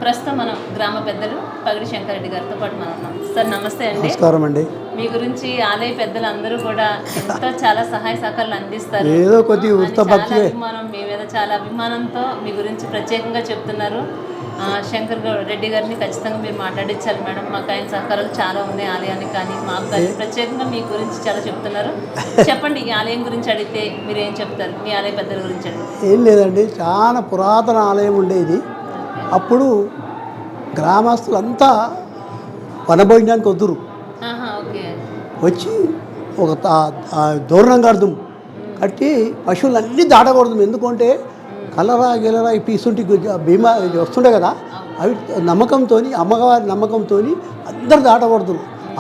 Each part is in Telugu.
ప్రస్తుతం మనం గ్రామ పెద్దలు పగిడి శంకరెడ్డి గారితో పాటు మనం ఉన్నాం. సార్ నమస్తే అండి. నమస్కారం అండి. మీ గురించి ఆలయ పెద్దలు అందరూ కూడా ఎంతో చాలా సహాయ సహకారాలు అందిస్తారు. ఏదో కొద్దిగా అభిమానం మీ మీద చాలా అభిమానంతో మీ గురించి ప్రత్యేకంగా చెప్తున్నారు. శంకర్ రెడ్డి గారిని ఖచ్చితంగా మీరు మాట్లాడించాలి మేడం, మాకు ఆయన సహకారాలు చాలా ఉన్నాయి ఆలయానికి, కానీ మాకు కానీ ప్రత్యేకంగా మీ గురించి చాలా చెప్తున్నారు. చెప్పండి, ఈ ఆలయం గురించి అడిగితే మీరు ఏం చెప్తారు? మీ ఆలయ పెద్దల గురించి అడిగితే. ఏం లేదండి, చాలా పురాతన ఆలయం ఉండేది. అప్పుడు గ్రామస్తులంతా వనభోజనానికి వద్దురు వచ్చి ఒక దూరణం కడదాం కట్టి పశువులన్నీ దాటకూడదు. ఎందుకంటే కలరా గిలరా పీసుంటి బీమా వస్తుండే కదా, అవి నమ్మకంతో, అమ్మవారి నమ్మకంతో అందరు దాటకూడదు.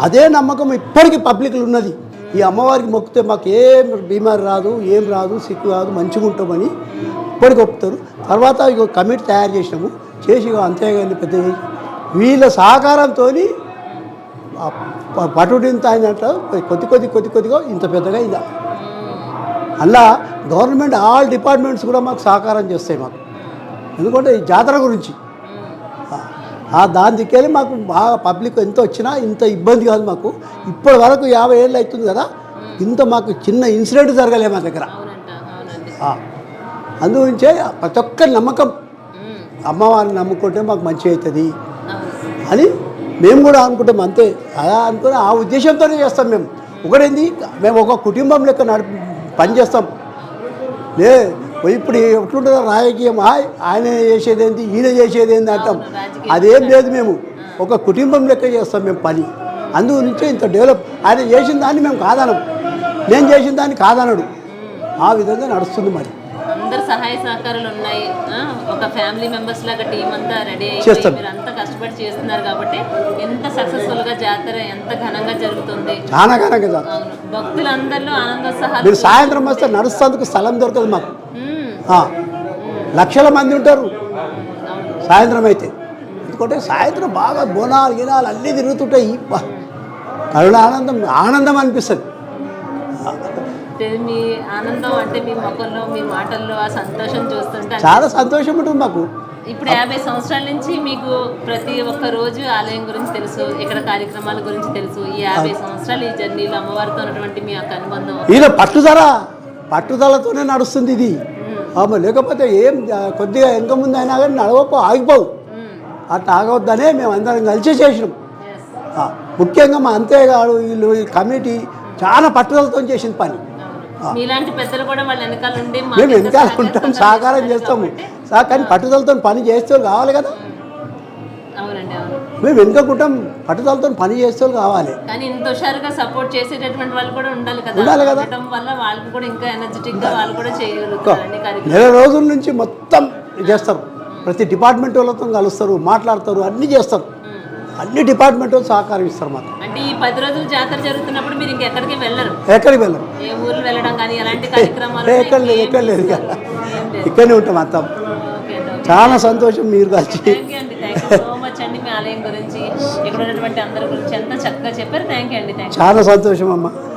అదే నమ్మకం ఇప్పటికీ పబ్లిక్లో ఉన్నది. ఈ అమ్మవారికి మొక్కితే మాకు ఏం బీమారి రాదు, ఏం రాదు, సిక్కు రాదు, మంచిగా ఉంటామని ఇప్పటికి ఒప్పుతారు. తర్వాత ఇక కమిటీ తయారు చేసినాము, చేసి అంతేగాని పెద్ద వీళ్ళ సహకారంతో పటుడింత అయినట్టు కొద్దిగా ఇంత పెద్దగా ఇలా అలా గవర్నమెంట్ ఆల్ డిపార్ట్మెంట్స్ కూడా మాకు సహకారం చేస్తాయి మాకు. ఎందుకంటే ఈ జాతర గురించి దాని దిక్కెళ్ళి మాకు బాగా పబ్లిక్ ఎంత వచ్చినా ఇంత ఇబ్బంది కాదు మాకు. ఇప్పటి వరకు 50 ఏళ్ళు అవుతుంది కదా, ఇంత మాకు చిన్న ఇన్సిడెంట్ జరగలే మా దగ్గర. అందుగురించే ప్రతి ఒక్కరి నమ్మకం, అమ్మవారిని నమ్ముకుంటే మాకు మంచి అవుతుంది అని మేము కూడా అనుకుంటాం. అంతే, అలా అనుకుని ఆ ఉద్దేశంతోనే చేస్తాం. ఒకటేంది, మేము ఒక కుటుంబం లెక్క పని చేస్తాం. ఇప్పుడు ఎట్లుంటుందో రాజకీయం, ఆయన చేసేది ఏంటి, ఈయన చేసేది ఏంటి అంటాం. అదేం లేదు, మేము ఒక కుటుంబం లెక్క చేస్తాం మేము పని. అందుగురించి ఇంత డెవలప్. ఆయన చేసిన దాన్ని మేము కాదనం, నేను చేసిన దాన్ని కాదనడు. ఆ విధంగా నడుస్తుంది. మరి అందరు సహాయ సహకారాలు ఉన్నాయి. ఒక ఫ్యామిలీ మెంబర్స్ లాగా టీం అంతా రెడీ అయ్యి మీరు అంతా కష్టపడి చేస్తున్నారు కాబట్టి ఎంత సక్సెస్ఫుల్గా జాతర ఎంత ఘనంగా జరుగుతుంది. చాలా ఘనంగా భక్తులందరిలో ఆనందోత్సాహాలు. మీరు సాయంత్రం వస్తే నడుస్తేందుకు స్థలం దొరకదు మాకు. లక్షల మంది ఉంటారు సాయంత్రం అయితే. ఎందుకంటే సాయంత్రం బాగా బోనాలు గినాలు అన్నీ తిరుగుతుంటాయి. కరుణ ఆనందం అనిపిస్తుంది. మీ ఆనందం అంటే మీ మొక్కల్లో, మీ మాటల్లో ఆ సంతోషం చూస్తుంటే చాలా సంతోషం ఉంటుంది మాకు. ఇప్పుడు 50 సంవత్సరాల నుంచి మీకు ప్రతి ఒక్క రోజు ఆలయం గురించి తెలుసు, ఇక్కడ కార్యక్రమాల గురించి తెలుసు. ఈ 50 సంవత్సరాలు ఈ జర్నీలో అమ్మవారితో ఉన్నటువంటి మీ యొక్క అనుబంధం, ఇలా పట్టుదలతోనే నడుస్తుంది ఇది. లేకపోతే ఏం కొద్దిగా వెనక ముందు అయినా కానీ ఆగిపోవు. అట్లా ఆగవద్దనే మేము అందరం కలిసి చేసినాం. ముఖ్యంగా మా అంతేగాడు వీళ్ళు ఈ కమిటీ చాలా పట్టుదలతో చేసిన పని. మీలాంటి పెద్దలు కూడా వాళ్ళ వెనకాల ఉండి మేము వెనకాల ఉంటాం, సహకారం చేస్తాము. కానీ పట్టుదలతో పని చేస్తే కావాలి కదా. మేము వెనుకకుంటాం, పట్టుదలతో పని చేస్తే కావాలి. కానీ ఇంత హుషారుగా సపోర్ట్ చేసేటటువంటి వాళ్ళు కూడా ఉండాలి కదా. వల్ల వాళ్ళకి కూడా ఇంకా ఎనర్జెటిక్ గా వాళ్ళు కూడా చేయగలుగుతారు. నెల రోజుల నుంచి మొత్తం చేస్తారు. ప్రతి డిపార్ట్మెంట్ వాళ్ళతో కలుస్తారు, మాట్లాడతారు, అన్నీ చేస్తారు. అన్ని డిపార్ట్మెంట్ వాళ్ళు సహకారం ఇస్తారు మాకు. అంటే ఈ 10 రోజులు జాతర జరుగుతున్నప్పుడు మీరు ఇంకెక్కడికి వెళ్ళరు? ఎక్కడికి వెళ్ళరు. ఏ ఊర్లు వెళ్ళడం కానీ ఎలాంటి కార్యక్రమాలు? ఎక్కడ లేదు, ఇక్కడనే ఉంటాం అంతా. చాలా సంతోషం మీరు కలిసి. థ్యాంక్ యూ అండి, థ్యాంక్ యూ సో మచ్ అండి. మీ ఆలయం గురించి, ఇక్కడ ఉన్నటువంటి అందరి గురించి ఎంత చక్కగా చెప్పారు. థ్యాంక్ యూ అండి. చాలా సంతోషం అమ్మ.